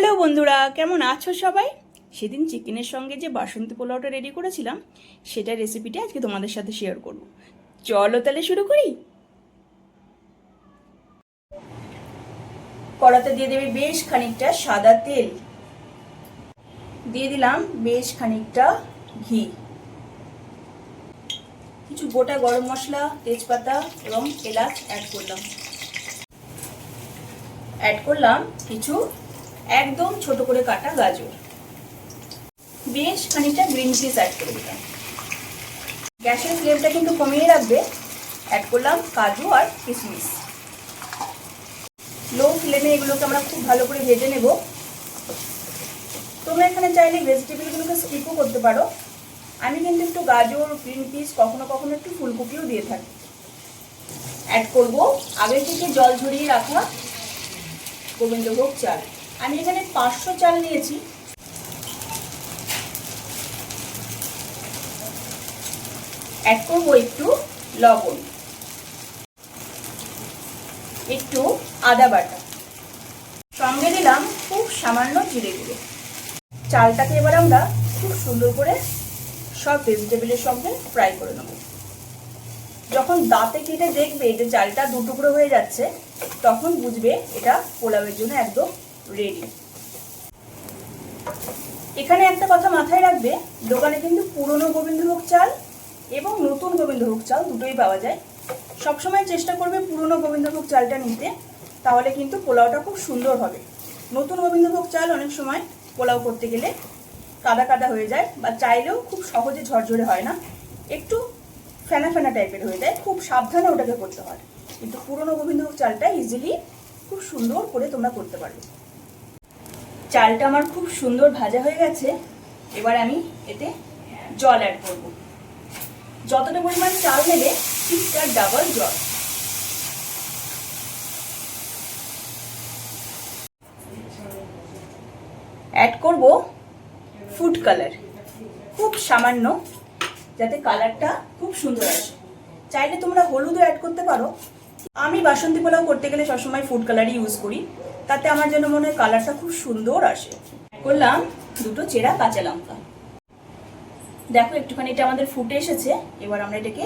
Hello বন্ধুরা, কেমন আছো সবাই? সেদিন চিকেনের সঙ্গে যে বাসন্তী পোলাওটা রেডি করেছিলাম সেটার রেসিপিটা আজকে তোমাদের সাথে শেয়ার করব। চলো তাহলে শুরু করি। কড়াতে দিয়ে দেবে বেশ খানিকটা সাদা তেল, দিয়ে দিলাম বেশ খানিকটা ঘি, কিছু গোটা গরম মশলা, তেজপাতা এবং এলাচ অ্যাড করলাম কিছু একদম ছোট করে কাটা গাজর, বেশ খানিকটা গ্রিন পিস অ্যাড করে দিলাম। গ্যাসের ফ্লেমটা কিন্তু কমিয়ে রাখবে। অ্যাড করলাম কাজু আর কিশমিশ। লো ফ্লেমে এগুলোকে আমরা খুব ভালো করে ভেজে নেব। তোমরা এখানে চাইলে ভেজিটেবলগুলোকে স্কিপও করতে পারো। আমি কিন্তু একটু গাজর, গ্রিন পিস, কখনো কখনো একটু ফুলকপিও দিয়ে থাকি। অ্যাড করব আগে থেকে জল ঝরিয়ে রাখা গোবিন্দভোগ চাল। আমি এখানে 500 চাল নিয়েছি। অ্যাড করব একটু লবণ, একটু আদা বাটা, সঙ্গে দিলাম খুব সামান্য জিরে গুঁড়ো। চালটাকে এবার আমরা খুব সুন্দর করে সব ভেজিটেবলের সঙ্গে ফ্রাই করে নেব। যখন দাঁতে কেটে দেখবে যে চালটা দু টুকরো হয়ে যাচ্ছে, তখন বুঝবে এটা পোলাওয়ের জন্য একদম রেডি। এখানে একটা কথা মাথায় রাখবে, দোকানে কিন্তু পুরনো গোবিন্দভোগ চাল এবং নতুন গোবিন্দভোগ চাল দুটোই পাওয়া যায়। সবসময় চেষ্টা করবে পুরনো গোবিন্দভোগ চালটা নিতে, তাহলে কিন্তু পোলাওটা খুব সুন্দর হবে। নতুন গোবিন্দভোগ চাল অনেক সময় পোলাও করতে গেলে কাদা কাদা হয়ে যায়, বা চাইলেও খুব সহজে ঝরঝরে হয় না, একটু ফেনা ফেনা টাইপের হয়ে যায়। খুব সাবধানে ওটাকে করতে হয়, কিন্তু পুরনো গোবিন্দভোগ চালটা ইজিলি খুব সুন্দর করে তোমরা করতে পারবে। চালটা আমার খুব সুন্দর ভাজা হয়ে গেছে। এবার আমি এতে জল অ্যাড করব। যতটা পরিমাণ চাল নেবে ঠিক তার ডাবল জল। অ্যাড করব ফুড কালার, খুব সামান্য, যাতে কালারটা খুব সুন্দর আসে। চাইলে তোমরা হলুদও অ্যাড করতে পারো। আমি বাসন্তী পোলাও করতে গেলে সবসময় ফুড কালারই ইউজ করি, তাতে আমার জন্য মনে হয় কালারটা খুব সুন্দর আসে। করলাম দুটো চেরা কাঁচা লঙ্কা। দেখো একটুখানি এটা আমাদের ফুটে এসেছে। এবার আমরা এটাকে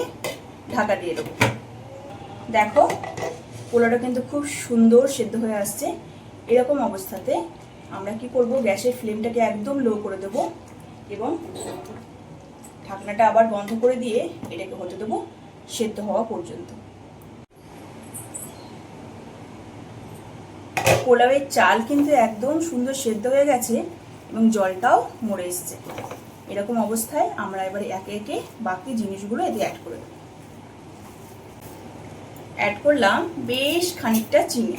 ঢাকা দিয়ে দেবো। দেখো পোলাওটা কিন্তু খুব সুন্দর সেদ্ধ হয়ে আসছে। এরকম অবস্থাতে আমরা কি করব, গ্যাসের ফ্লেমটাকে একদম লো করে দেবো এবং ঢাকনাটা আবার বন্ধ করে দিয়ে এটাকে হতে দেবো সেদ্ধ হওয়া পর্যন্ত। পোলাওয়ের চাল কিন্তু একদম সুন্দর সেদ্ধ হয়ে গেছে এবং জলটাও মরে এসছে। এরকম অবস্থায় আমরা এবারে একে একে বাকি জিনিসগুলো এতে অ্যাড করে দেব। অ্যাড করলাম বেশ খানিকটা চিনি।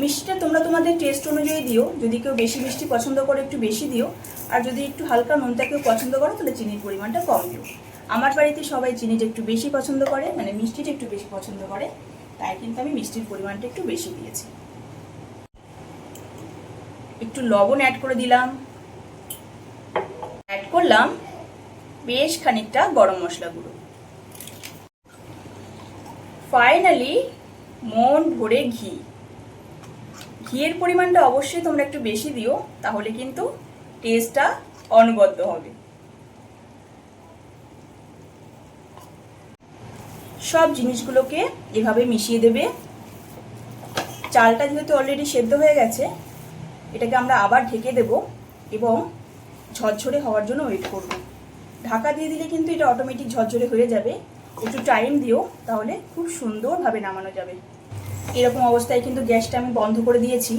মিষ্টিটা তোমরা তোমাদের টেস্ট অনুযায়ী দিও। যদি কেউ বেশি মিষ্টি পছন্দ করে একটু বেশি দিও, আর যদি একটু হালকা নোনতা কেউ পছন্দ করো তাহলে চিনির পরিমাণটা কম দিও। আমার বাড়িতে সবাই চিনিটা একটু বেশি পছন্দ করে, মানে মিষ্টিটা একটু বেশি পছন্দ করে, তাই কিন্তু আমি মিষ্টির পরিমাণটা একটু বেশি দিয়েছি। একটু লবণ অ্যাড করে দিলাম। অ্যাড করলাম বেশ খানিকটা গরম মশলা গুঁড়ো। ফাইনালি মন ভরে ঘি। ঘিয়ের পরিমাণটা অবশ্যই তোমরা একটু বেশি দিও, তাহলে কিন্তু টেস্টটা অনবদ্য হবে। সব জিনিসগুলোকে এভাবে মিশিয়ে দেবে। চালটা যেহেতু অলরেডি সেদ্ধ হয়ে গেছে, এটাকে আমরা আবার ঢেকে দেব এবং ঝরঝরে হওয়ার জন্য ওয়েট করব। ঢাকা দিয়ে দিলে কিন্তু এটা অটোমেটিক ঝরঝরে হয়ে যাবে। একটু টাইম দিও, তাহলে খুব সুন্দরভাবে নামানো যাবে। এরকম অবস্থায় কিন্তু গ্যাসটা আমি বন্ধ করে দিয়েছি।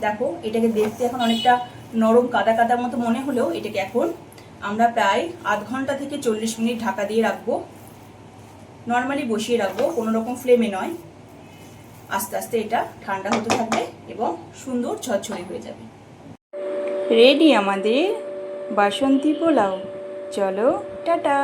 দেখো এটাকে দেখতে এখন অনেকটা নরম কাদা কাদা মতো মনে হলেও এটাকে এখন আমরা প্রায় আধ ঘন্টা থেকে 40 মিনিট ঢাকা দিয়ে রাখবো। নর্মালি বসিয়ে রাখবো, কোনো রকম ফ্লেমে নয়। আস্তে আস্তে এটা ঠান্ডা হতে থাকবে এবং সুন্দর ঝরঝরে হয়ে যাবে। রেডি আমাদের বাসন্তী পোলাও। চলো টাটা।